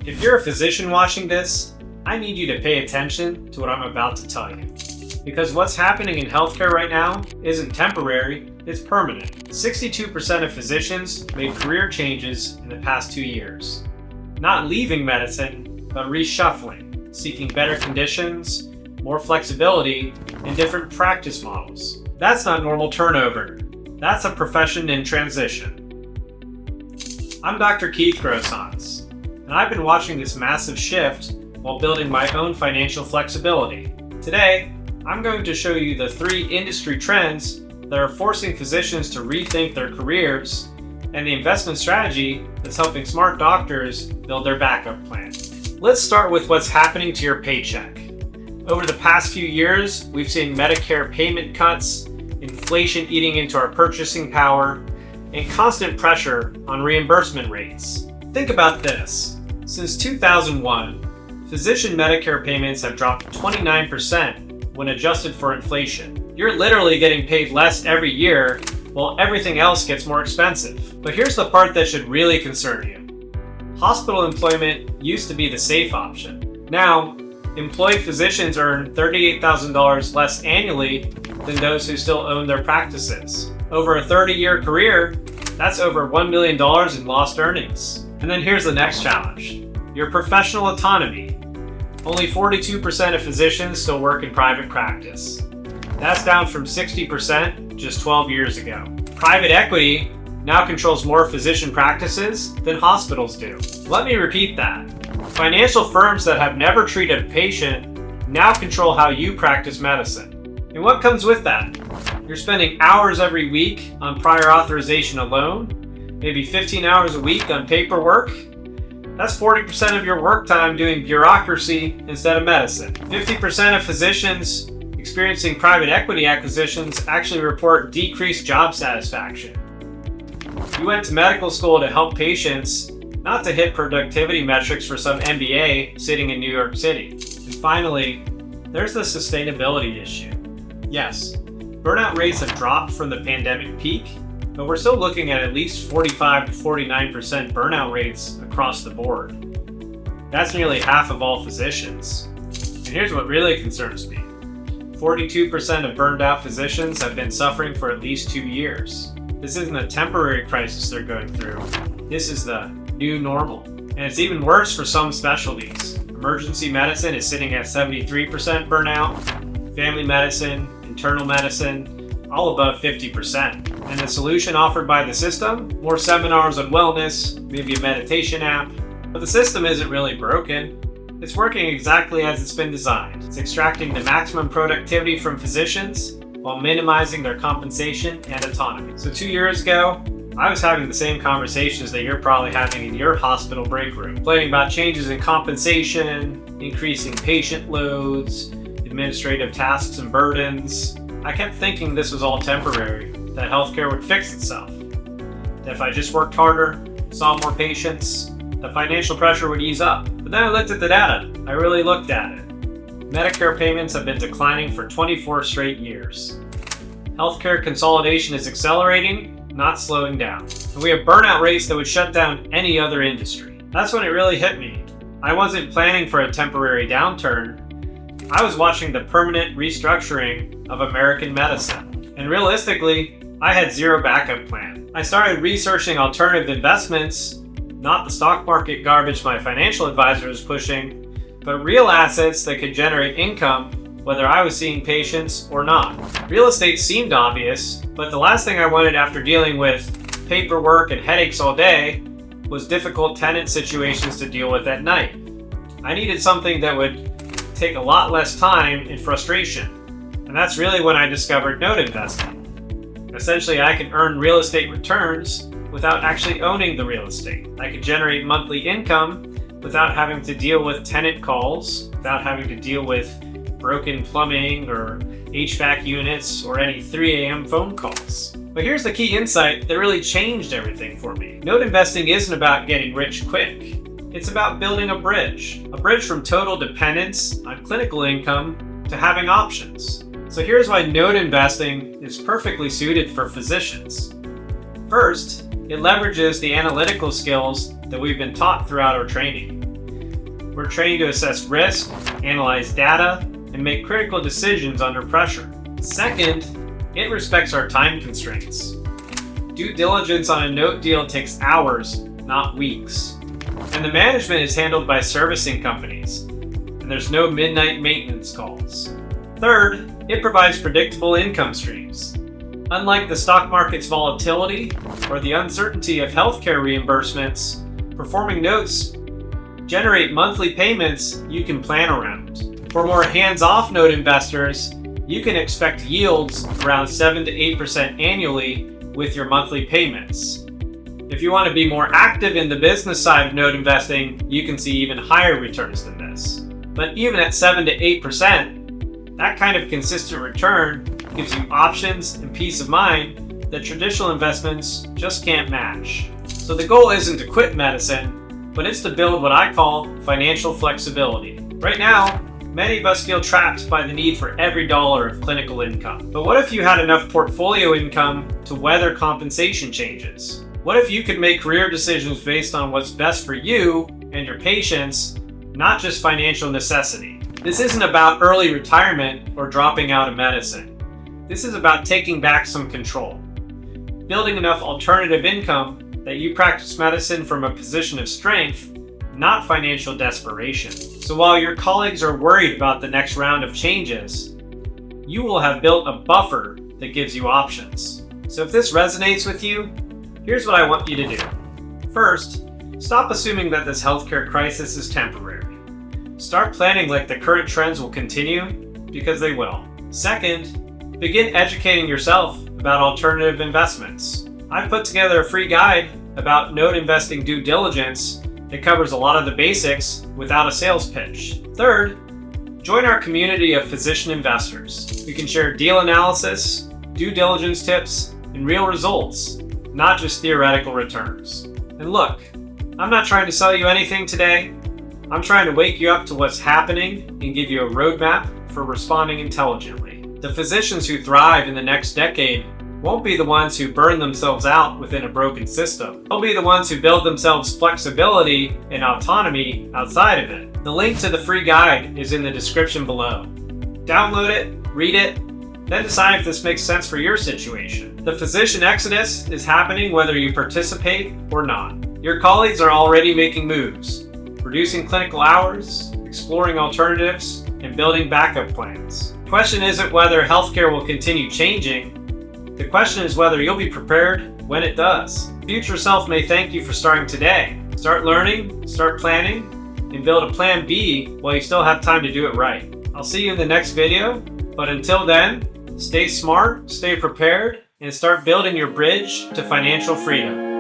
If you're a physician watching this, I need you to pay attention to what I'm about to tell you. Because what's happening in healthcare right now isn't temporary, it's permanent. 62% of physicians made career changes in the past 2 years. Not leaving medicine, but reshuffling, seeking better conditions, more flexibility, and different practice models. That's not normal turnover. That's a profession in transition. I'm Dr. Keith Grossans, and I've been watching this massive shift while building my own financial flexibility. Today, I'm going to show you the 3 industry trends that are forcing physicians to rethink their careers and the investment strategy that's helping smart doctors build their backup plan. Let's start with what's happening to your paycheck. Over the past few years, we've seen Medicare payment cuts, inflation eating into our purchasing power, and constant pressure on reimbursement rates. Think about this. Since 2001, physician Medicare payments have dropped 29% when adjusted for inflation. You're literally getting paid less every year while everything else gets more expensive. But here's the part that should really concern you. Hospital employment used to be the safe option. Now, employed physicians earn $38,000 less annually than those who still own their practices. Over a 30-year career, that's over $1 million in lost earnings. And then here's the next challenge. Your professional autonomy. Only 42% of physicians still work in private practice. That's down from 60% just 12 years ago. Private equity now controls more physician practices than hospitals do. Let me repeat that. Financial firms that have never treated a patient now control how you practice medicine. And what comes with that? You're spending hours every week on prior authorization alone, maybe 15 hours a week on paperwork. That's 40% of your work time doing bureaucracy instead of medicine. 50% of physicians experiencing private equity acquisitions actually report decreased job satisfaction. You went to medical school to help patients, not to hit productivity metrics for some MBA sitting in New York City. And finally, there's the sustainability issue. Yes, burnout rates have dropped from the pandemic peak, but we're still looking at least 45 to 49% burnout rates across the board. That's nearly half of all physicians. And here's what really concerns me. 42% of burned out physicians have been suffering for at least 2 years. This isn't a temporary crisis they're going through. This is the new normal. And it's even worse for some specialties. Emergency medicine is sitting at 73% burnout, family medicine, internal medicine, all above 50%. And the solution offered by the system? More seminars on wellness, maybe a meditation app. But the system isn't really broken. It's working exactly as it's been designed. It's extracting the maximum productivity from physicians while minimizing their compensation and autonomy. So 2 years ago, I was having the same conversations that you're probably having in your hospital break room, complaining about changes in compensation, increasing patient loads, administrative tasks and burdens. I kept thinking this was all temporary, that healthcare would fix itself. That if I just worked harder, saw more patients, the financial pressure would ease up. But then I looked at the data. I really looked at it. Medicare payments have been declining for 24 straight years. Healthcare consolidation is accelerating, not slowing down. And we have burnout rates that would shut down any other industry. That's when it really hit me. I wasn't planning for a temporary downturn. I was watching the permanent restructuring of American medicine. And realistically, I had zero backup plan. I started researching alternative investments, not the stock market garbage my financial advisor was pushing, but real assets that could generate income whether I was seeing patients or not. Real estate seemed obvious, but the last thing I wanted after dealing with paperwork and headaches all day was difficult tenant situations to deal with at night. I needed something that would take a lot less time and frustration. And that's really when I discovered note investing. Essentially, I can earn real estate returns without actually owning the real estate. I could generate monthly income without having to deal with tenant calls, without having to deal with broken plumbing or HVAC units or any 3 a.m. phone calls. But here's the key insight that really changed everything for me. Note investing isn't about getting rich quick. It's about building a bridge from total dependence on clinical income to having options. So here's why note investing is perfectly suited for physicians. First, it leverages the analytical skills that we've been taught throughout our training. We're trained to assess risk, analyze data, and make critical decisions under pressure. Second, it respects our time constraints. Due diligence on a note deal takes hours, not weeks. And the management is handled by servicing companies, and there's no midnight maintenance calls. Third, it provides predictable income streams. Unlike the stock market's volatility or the uncertainty of healthcare reimbursements, performing notes generate monthly payments you can plan around. For more hands-off note investors, you can expect yields around 7 to 8% annually with your monthly payments. If you want to be more active in the business side of note investing, you can see even higher returns than this. But even at 7 to 8%, that kind of consistent return gives you options and peace of mind that traditional investments just can't match. So the goal isn't to quit medicine, but it's to build what I call financial flexibility. Right now, many of us feel trapped by the need for every dollar of clinical income. But what if you had enough portfolio income to weather compensation changes? What if you could make career decisions based on what's best for you and your patients, not just financial necessity? This isn't about early retirement or dropping out of medicine. This is about taking back some control, building enough alternative income that you practice medicine from a position of strength, not financial desperation. So while your colleagues are worried about the next round of changes, you will have built a buffer that gives you options. So if this resonates with you, here's what I want you to do. First, stop assuming that this healthcare crisis is temporary. Start planning like the current trends will continue, because they will. Second, begin educating yourself about alternative investments. I've put together a free guide about note investing due diligence that covers a lot of the basics without a sales pitch. Third, join our community of physician investors. We can share deal analysis, due diligence tips, and real results, not just theoretical returns. And look, I'm not trying to sell you anything today. I'm trying to wake you up to what's happening and give you a roadmap for responding intelligently. The physicians who thrive in the next decade won't be the ones who burn themselves out within a broken system. They'll be the ones who build themselves flexibility and autonomy outside of it. The link to the free guide is in the description below. Download it, read it, then decide if this makes sense for your situation. The physician exodus is happening whether you participate or not. Your colleagues are already making moves, reducing clinical hours, exploring alternatives, and building backup plans. The question isn't whether healthcare will continue changing. The question is whether you'll be prepared when it does. Future self may thank you for starting today. Start learning, start planning, and build a plan B while you still have time to do it right. I'll see you in the next video, but until then, stay smart, stay prepared, and start building your bridge to financial freedom.